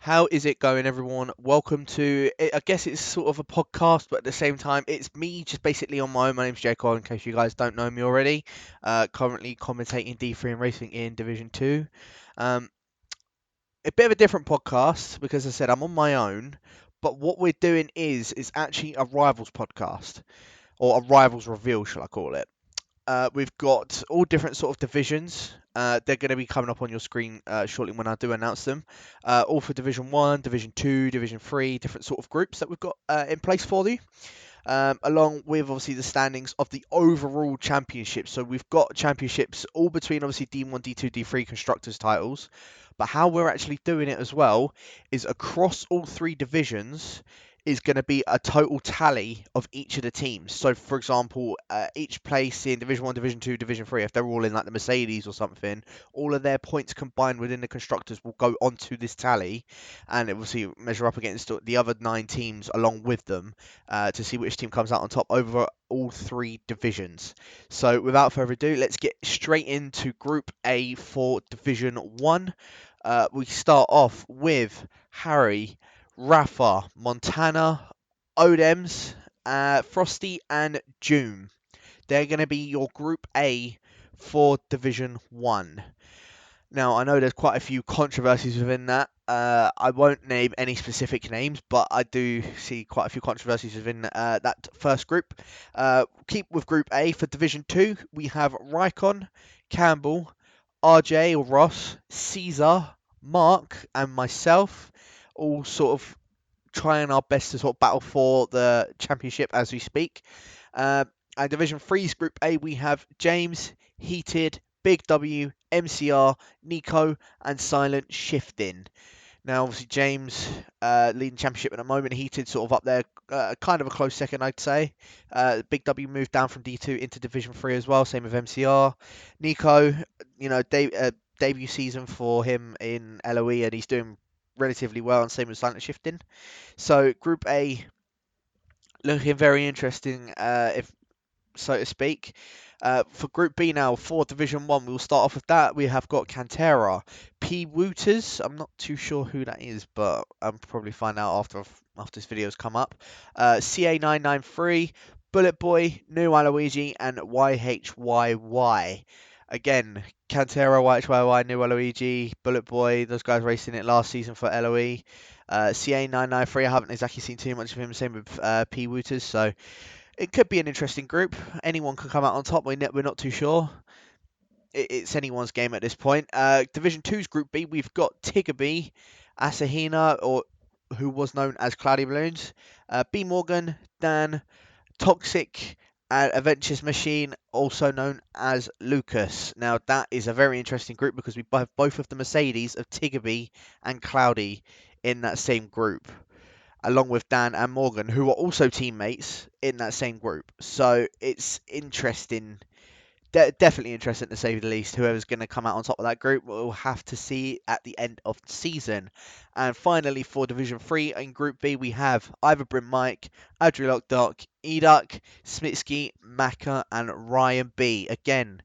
How is it going, everyone? Welcome to, I guess it's sort of a podcast, but at the same time, it's me just basically on my own. My name's Jay Cole, in case you guys don't know me already. Currently commentating D3 and racing in Division 2. Um, a bit of a different podcast because I said I'm on my own, but what we're doing is actually a Rivals podcast, or a Rivals reveal, shall I call it. We've got all different sort of divisions. They're going to be coming up on your screen shortly when I do announce them. All for Division 1, Division 2, Division 3, different sort of groups that we've got in place for you. Along with obviously the standings of the overall championship. So we've got championships all between obviously D1, D2, D3 constructors titles. But how we're actually doing it as well is across all three divisions is going to be a total tally of each of the teams. So, for example, each place in Division 1, Division 2, Division 3, if they're all in like the Mercedes or something, all of their points combined within the constructors will go onto this tally, and it will see measure up against the other 9 teams along with them to see which team comes out on top over all three divisions. So, without further ado, let's get straight into Group A for Division 1. We start off with Harry, Rafa, Montana, Odems, Frosty, and June. They're going to be your Group A for Division 1. Now, I know there's quite a few controversies within that. I won't name any specific names, but I do see quite a few controversies within that first group. Keep with Group A for Division 2. We have Raikon, Campbell, RJ or Ross, Caesar, Mark, and myself, all sort of trying our best to sort of battle for the championship as we speak. And Division 3's Group A, we have James, Heated, Big W, MCR, Nico, and Silent Shifting. Now, obviously, James leading championship at the moment. Heated sort of up there, kind of a close second, I'd say. Big W moved down from D2 into Division 3 as well, same with MCR. Nico, debut season for him in LoE, and he's doing relatively well, and same with Silent Shifting. So, Group A looking very interesting, if so to speak. For Group B now, for Division 1, we'll start off with that. We have got Cantera, P. Wooters, I'm not too sure who that is, but I'll probably find out after this video's come up. CA993, Bullet Boy, New Waluigi, and YHYY. Again, Cantera, YHYY, New Waluigi, Bullet Boy, those guys racing it last season for LoE. CA993, I haven't exactly seen too much of him, same with P. Wooters, so it could be an interesting group. Anyone can come out on top. We're not too sure. It's anyone's game at this point. Division 2's Group B, we've got Tiggerby, Asahina, or who was known as Cloudy Balloons, B. Morgan, Dan, Toxic, and Adventures Machine, also known as Lucas. Now, that is a very interesting group because we have both of the Mercedes of Tiggerby and Cloudy in that same group, along with Dan and Morgan, who are also teammates in that same group. So it's interesting, definitely interesting to say the least. Whoever's going to come out on top of that group, we'll have to see at the end of the season. And finally, for Division 3 in Group B, we have Iverbrim Mike, Adrilock Doc, Eduk, Smitsky, Maka, and Ryan B. Again,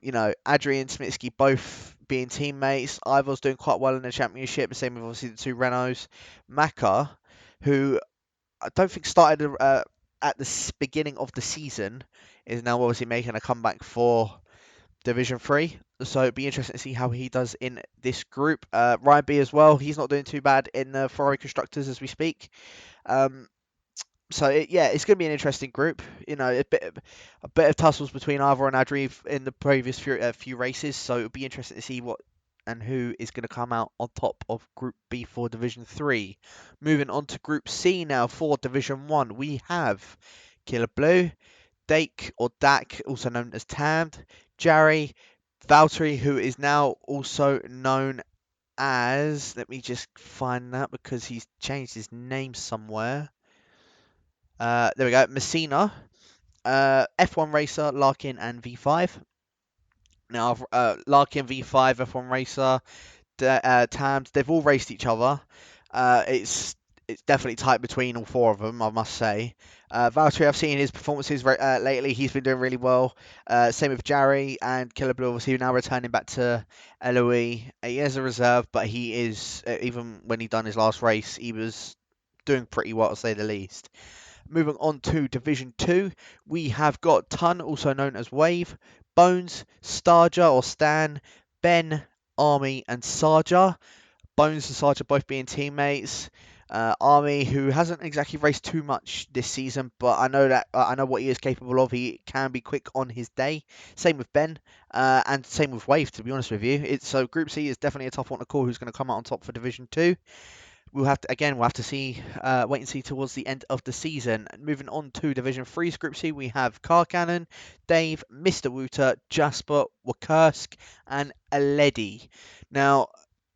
Adri and Smitsky both being teammates. Ivor's doing quite well in the championship, the same with obviously the two Renaults. Maka, who I don't think started at the beginning of the season, is now obviously making a comeback for Division 3. So it'd be interesting to see how he does in this group. Ryan B as well, he's not doing too bad in the Ferrari Constructors as we speak. So it's going to be an interesting group. A bit of tussles between Ivor and Adri in the previous few races. So it'll be interesting to see what and who is going to come out on top of Group B for Division 3. Moving on to Group C now for Division 1, we have Killer Blue, Dake or Dak, also known as Tammed, Jarry, Valtteri, who is now also known as, let me just find that because he's changed his name somewhere. There we go, Messina, F1 Racer, Larkin, and V5. Now, Larkin, V5, F1 Racer, Tams, they've all raced each other. It's definitely tight between all four of them, I must say. Valtteri, I've seen his performances lately. He's been doing really well. Same with Jarry and Killer Blue, obviously now returning back to LoE. He is a reserve, but he is, even when he done his last race, he was doing pretty well, to say the least. Moving on to Division 2, we have got Ton, also known as Wave, Bones, Starja or Stan, Ben, Army, and Sarja. Bones and Sarge are both being teammates. Army, who hasn't exactly raced too much this season, but I know what he is capable of. He can be quick on his day. Same with Ben, and same with Wave. To be honest with you, so Group C is definitely a tough one to call. Who's going to come out on top for Division 2? We'll have to see, wait and see towards the end of the season. Moving on to Division 3's Group C, we have Car Cannon, Dave, Mr. Wooter, Jasper, Wakursk, and Aledi. Now,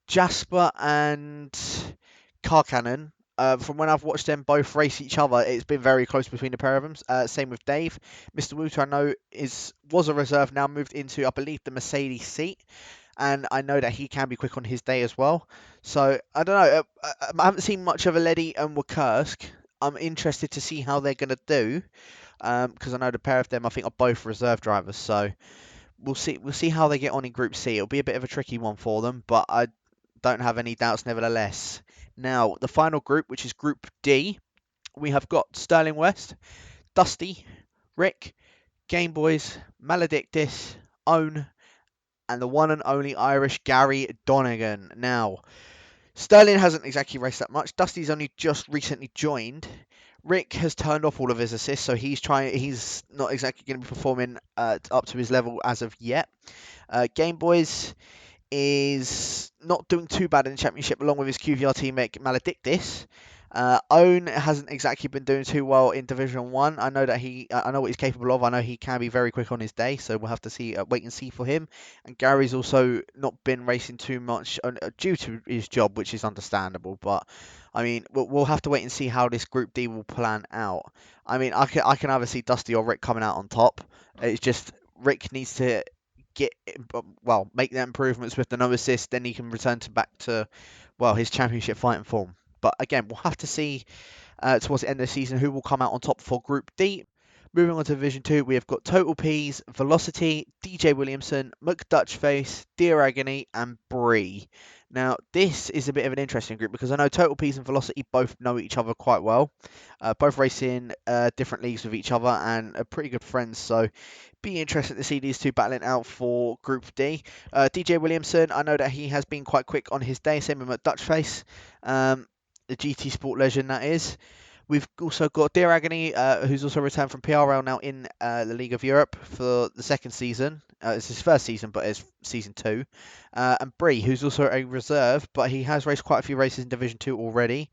Jasper and Car Cannon, from when I've watched them both race each other, it's been very close between the pair of them. Same with Dave. Mr. Wooter, I know, was a reserve, now moved into, I believe, the Mercedes seat. And I know that he can be quick on his day as well. So, I don't know. I haven't seen much of Aledi and Wakursk. I'm interested to see how they're going to do. Because I know the pair of them, I think, are both reserve drivers. So, we'll see. We'll see how they get on in Group C. It'll be a bit of a tricky one for them, but I don't have any doubts nevertheless. Now, the final group, which is Group D, we have got Sterling West, Dusty, Rick, Game Boys, Maledictus, Own, and the one and only Irish Gary Donegan. Now, Sterling hasn't exactly raced that much. Dusty's only just recently joined. Rick has turned off all of his assists, so he's not exactly going to be performing up to his level as of yet. Game Boys is not doing too bad in the championship, along with his QVR teammate Maledictus. Own hasn't exactly been doing too well in Division 1. I know what he's capable of. I know he can be very quick on his day, so we'll have to see, wait and see for him. And Gary's also not been racing too much due to his job, which is understandable. But I mean, we'll have to wait and see how this Group D will plan out. I mean, I can either see Dusty or Rick coming out on top. It's just Rick needs to make the improvements with the no assist, then he can return back to his championship fighting form. But again, we'll have to see towards the end of the season who will come out on top for Group D. Moving on to Division 2, we have got Total P's, Velocity, DJ Williamson, McDutchface, Dear Agony, and Bree. Now, this is a bit of an interesting group because I know Total P's and Velocity both know each other quite well. Both race in different leagues with each other and are pretty good friends, so be interested to see these two battling out for Group D. DJ Williamson, I know that he has been quite quick on his day, same with McDutchface, the GT Sport legend that is. We've also got Dear Agony, who's also returned from PRL now in the League of Europe for the second season. It's his first season, but it's season 2. And Bree, who's also a reserve, but he has raced quite a few races in Division 2 already.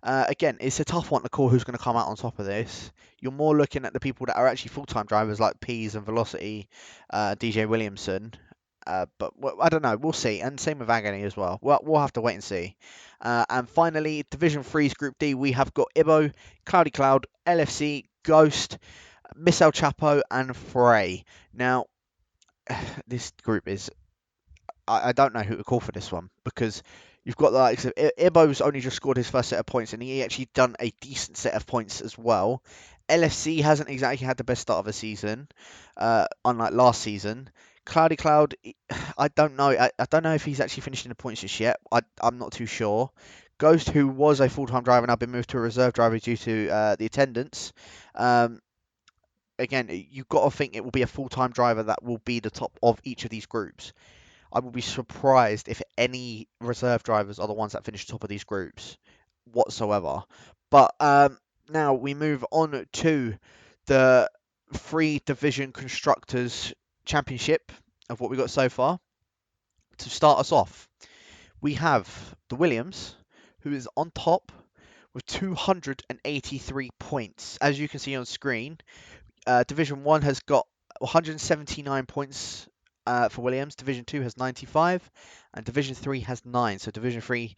Again, it's a tough one to call who's going to come out on top of this. You're more looking at the people that are actually full-time drivers like Peas and Velocity, DJ Williamson. But I don't know. We'll see. And same with Agony as well. We'll have to wait and see. And finally, Division 3's Group D, we have got Ibo, Cloudy Cloud, LFC, Ghost, Miss El Chapo, and Frey. Now, this group is... I don't know who to call for this one because you've got the likes of Ibo's only just scored his first set of points and he actually done a decent set of points as well. LFC hasn't exactly had the best start of the season, unlike last season. Cloudy Cloud, I don't know. I don't know if he's actually finished in the points just yet. I'm not too sure. Ghost, who was a full-time driver, now been moved to a reserve driver due to the attendance. Again, you've got to think it will be a full-time driver that will be the top of each of these groups. I will be surprised if any reserve drivers are the ones that finish top of these groups whatsoever. But now we move on to the 3 division constructors championship of what we got so far. To start us off, we have the Williams, who is on top with 283 points. As you can see on screen, Division 1 has got 179 points for Williams. Division 2 has 95, and Division 3 has 9. So Division 3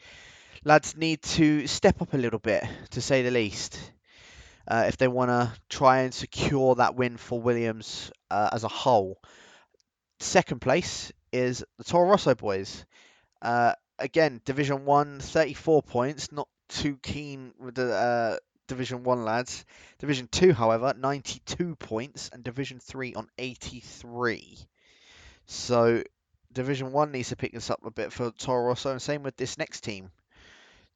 lads need to step up a little bit, to say the least, if they want to try and secure that win for Williams as a whole. Second place is the Toro Rosso boys. Again, Division 1, 34 points. Not too keen with the Division 1 lads. Division 2, however, 92 points, and Division 3 on 83. So Division 1 needs to pick this up a bit for Toro Rosso, and same with this next team,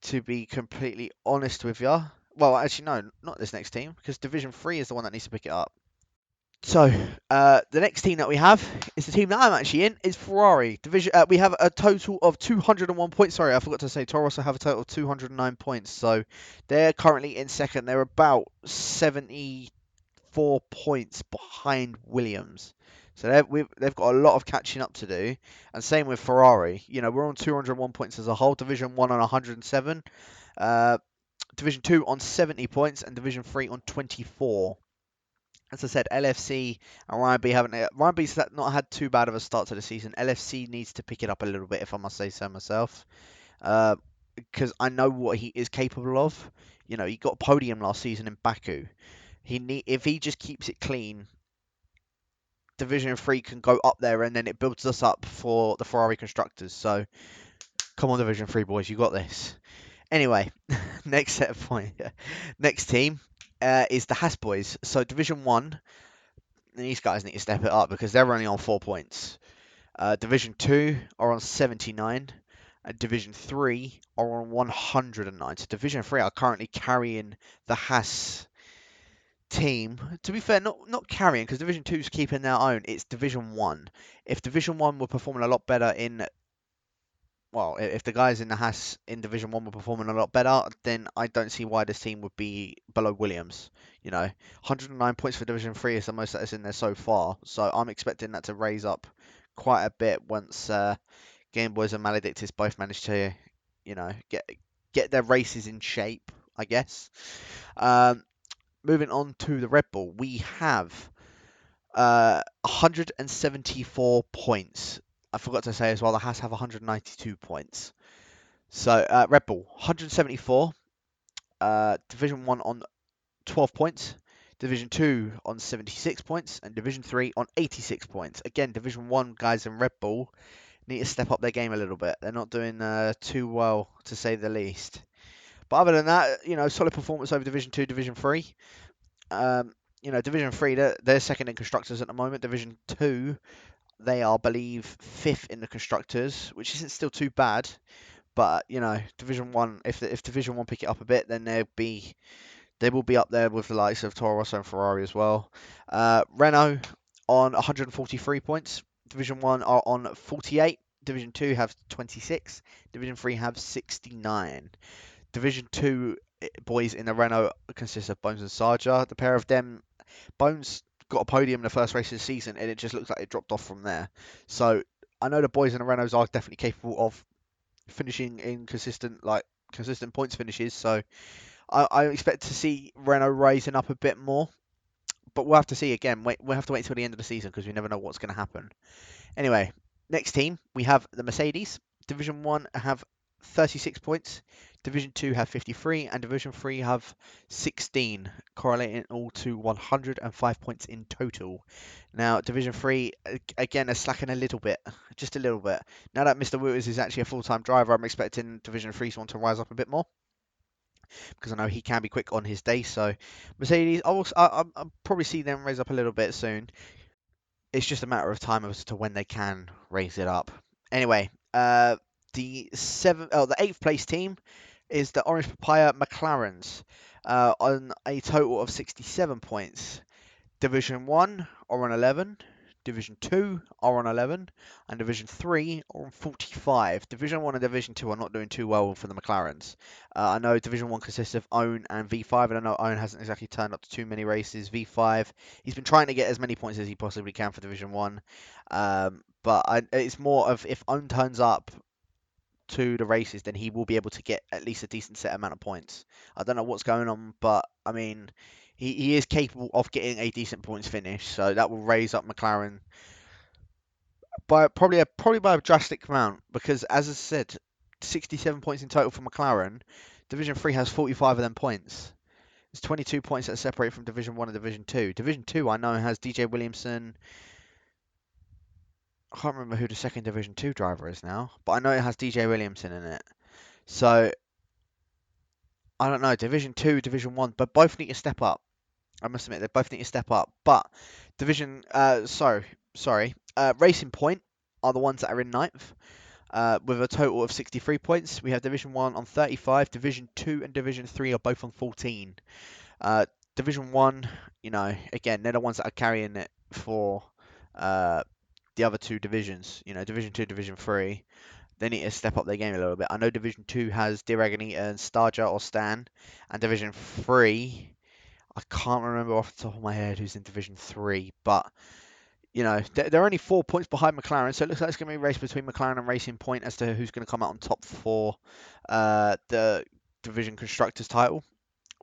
to be completely honest with you. Well, actually, no, not this next team, because Division 3 is the one that needs to pick it up. So, the next team that we have is the team that I'm actually in, is Ferrari. Division. We have a total of 201 points. Sorry, I forgot to say, Toro Rosso have a total of 209 points. So, they're currently in second. They're about 74 points behind Williams. So they've got a lot of catching up to do. And same with Ferrari. You know, we're on 201 points as a whole. Division 1 on 107. Division 2 on 70 points. And Division 3 on 24. As I said, LFC and Ryan B haven't. Ryan B's not had too bad of a start to the season. LFC needs to pick it up a little bit, if I must say so myself, because I know what he is capable of. You know, he got a podium last season in Baku. If he just keeps it clean, Division 3 can go up there, and then it builds us up for the Ferrari constructors. So, come on, Division 3 boys, you got this. Anyway, next set of points. Next team is the Haas boys. So, Division 1. These guys need to step it up because they're only on 4 points. Division 2 are on 79, and Division 3 are on 109. So Division 3 are currently carrying the Haas team. To be fair, not carrying, because Division 2 is keeping their own. It's Division 1. If Division 1 were performing a lot better if the guys in the Haas in Division 1 were performing a lot better, then I don't see why this team would be below Williams. You know, 109 points for Division 3 is the most that is in there so far. So I'm expecting that to raise up quite a bit once Game Boys and Maledictus both manage to, you know, get their races in shape, I guess. Moving on to the Red Bull, we have 174 points. I forgot to say as well, the Haas have 192 points. So Red Bull 174, Division 1 on 12 points, Division 2 on 76 points, and Division 3 on 86 points. Again, Division 1 guys in Red Bull need to step up their game a little bit. They're not doing too well, to say the least. But other than that, you know, solid performance over Division 2, Division 3. You know, Division 3, they're second in constructors at the moment. Division 2, they are, I believe, fifth in the constructors, which isn't still too bad. But you know, Division 1, if Division 1 pick it up a bit, then they will be up there with the likes of Toro Rosso and Ferrari as well. Renault on 143 points. Division 1 are on 48. Division 2 have 26. Division 3 have 69. Division 2 boys in the Renault consist of Bones and Sarja. The pair of them, Bones got a podium in the first race of the season, and it just looks like it dropped off from there. So I know the boys in the Renaults are definitely capable of finishing in consistent points finishes. So I expect to see Renault rising up a bit more, but we'll have to see again. We'll have to wait till the end of the season because we never know what's going to happen. Anyway, next team we have the Mercedes. Division 1 have 36 points, Division 2 have 53, and Division 3 have 16, correlating all to 105 points in total. Now, Division 3, again, are slacking a little bit, just a little bit. Now that Mr. Wooters is actually a full-time driver, I'm expecting Division 3's one to rise up a bit more, because I know he can be quick on his day. So, Mercedes, I'll probably see them raise up a little bit soon. It's just a matter of time as to when they can raise it up. Anyway, the eighth place team is the Orange Papaya McLarens on a total of 67 points. Division 1 are on 11, Division 2 are on 11, and Division 3 are on 45. Division 1 and Division 2 are not doing too well for the McLarens. I know Division 1 consists of Owen and V5, and I know Owen hasn't exactly turned up to too many races. V5, he's been trying to get as many points as he possibly can for Division 1, it's more of if Owen turns up to the races, then he will be able to get at least a decent set amount of points. I don't know what's going on, but I mean, he is capable of getting a decent points finish, so that will raise up McLaren by probably by a drastic amount. Because as I said, 67 points in total for McLaren. Division 3 has 45 of them points. There's 22 points that separate from Division 1 and Division 2. Division 2, I know, has DJ Williamson. I can't remember who the second Division 2 driver is now, but I know it has DJ Williamson in it. So I don't know, Division 2, Division 1, but both need to step up. I must admit, they both need to step up. But Racing Point are the ones that are in ninth, with a total of 63 points. We have Division 1 on 35, Division 2 and Division 3 are both on 14. Uh, Division 1, again, they're the ones that are carrying it for uh, the other two divisions, Division 2, Division 3. They need to step up their game a little bit. I know Division 2 has Diragonita and Starja or Stan, and Division 3, I can't remember off the top of my head who's in Division 3, but they're only 4 points behind McLaren, so it looks like it's going to be a race between McLaren and Racing Point as to who's going to come out on top for the Division Constructors title.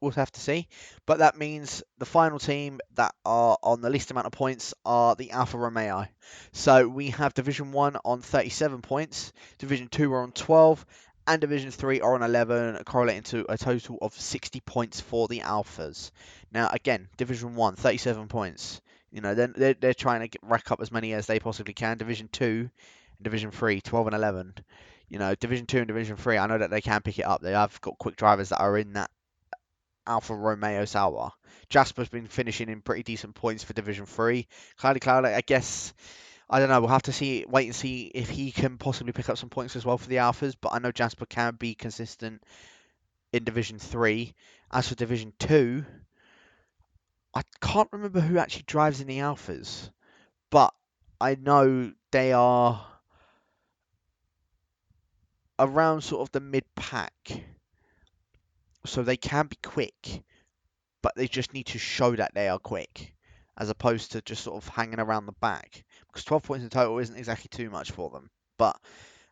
We'll have to see. But that means the final team that are on the least amount of points are the Alfa Romeo. So we have Division 1 on 37 points, Division 2 are on 12, and Division 3 are on 11, correlating to a total of 60 points for the Alphas. Now, again, Division 1, 37 points. They're trying to rack up as many as they possibly can. Division 2 and Division 3, 12 and 11. Division 2 and Division 3, I know that they can pick it up. They have got quick drivers that are in that Alfa Romeo Sauber. Jasper's been finishing in pretty decent points for Division 3. Cloudy Cloud, I guess, I don't know, we'll have to wait and see if he can possibly pick up some points as well for the Alphas, but I know Jasper can be consistent in Division 3. As for Division 2, I can't remember who actually drives in the Alphas, but I know they are around sort of the mid-pack, so they can be quick, but they just need to show that they are quick, as opposed to just sort of hanging around the back. Because 12 points in total isn't exactly too much for them. But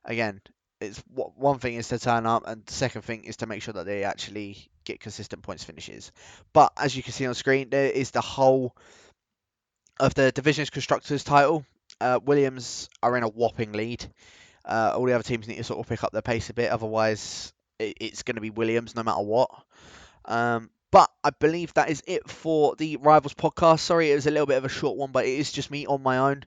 again, it's one thing is to turn up, and the second thing is to make sure that they actually get consistent points finishes. But as you can see on screen, there is the whole of the Divisions Constructors title. Williams are in a whopping lead. All the other teams need to sort of pick up their pace a bit, otherwise it's going to be Williams no matter what. But I believe that is it for the Rivals podcast. Sorry, it was a little bit of a short one, but it is just me on my own.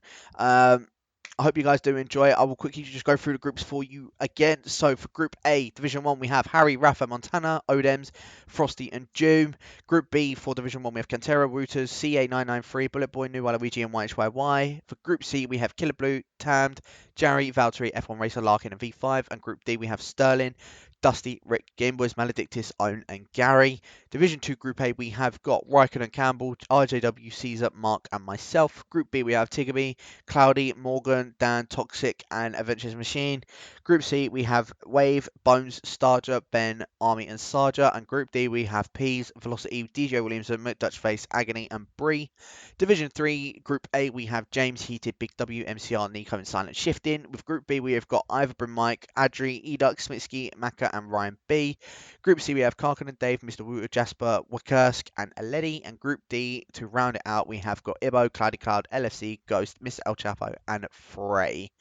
I hope you guys do enjoy it. I will quickly just go through the groups for you again. So for Group A, Division 1, we have Harry, Rafa, Montana, Odems, Frosty, and Doom. Group B, for Division 1, we have Cantera, Wooters, CA993, Bullet Boy, New Waluigi, and YHYY. For Group C, we have Killer Blue, Tammed, Jerry, Valtteri, F1 Racer, Larkin, and V5. And Group D, we have Sterling, Dusty, Rick, Gameboys, Maledictus, Owen, and Gary. Division 2 Group A, we have got Raikkonen and Campbell, RJW, Caesar, Mark, and myself. Group B, we have Tiggerby, Cloudy, Morgan, Dan, Toxic, and Adventures Machine. Group C, we have Wave, Bones, Starja, Ben, Army, and Sarja. And Group D, we have Peas, Velocity, DJ Williamson, McDutchface, Agony, and Bree. Division 3, Group A, we have James, Heated, Big W, MCR, Nico, and Silent Shifting. With Group B, we have got Iverbrin, Mike, Adri, Edux, Smitsky, Maka, and Ryan B. Group C, we have Karkin and Dave, Mr. Wooter, Jasper, Wakursk, and Aledi. And Group D, to round it out, we have got Ibo, Cloudy Cloud, LFC, Ghost, Mr. El Chapo, and Frey.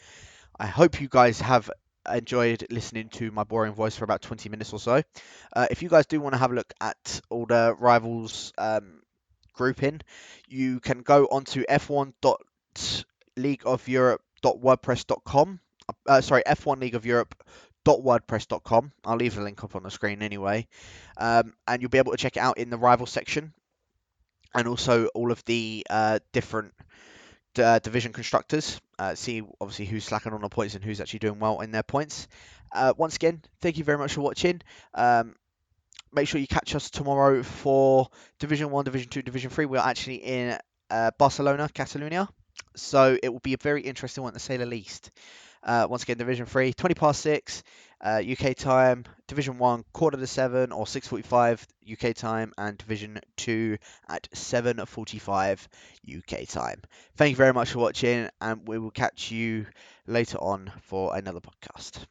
I hope you guys have enjoyed listening to my boring voice for about 20 minutes or so. If you guys do want to have a look at all the Rivals grouping, you can go onto f1.leagueofeurope.wordpress.com. F1 League of Europe.wordpress.com. I'll leave the link up on the screen anyway. And you'll be able to check it out in the Rivals section, and also all of the different division constructors. See obviously who's slacking on the points and who's actually doing well in their points. Once again, thank you very much for watching. Make sure you catch us tomorrow for Division 1, Division 2, Division 3. We're actually in Barcelona, Catalonia. So it will be a very interesting one to say the least. Once again, Division 3, 20 past 6 UK time. Division 1, quarter to 7 or 6:45 UK time. And Division 2 at 7:45 UK time. Thank you very much for watching, and we will catch you later on for another podcast.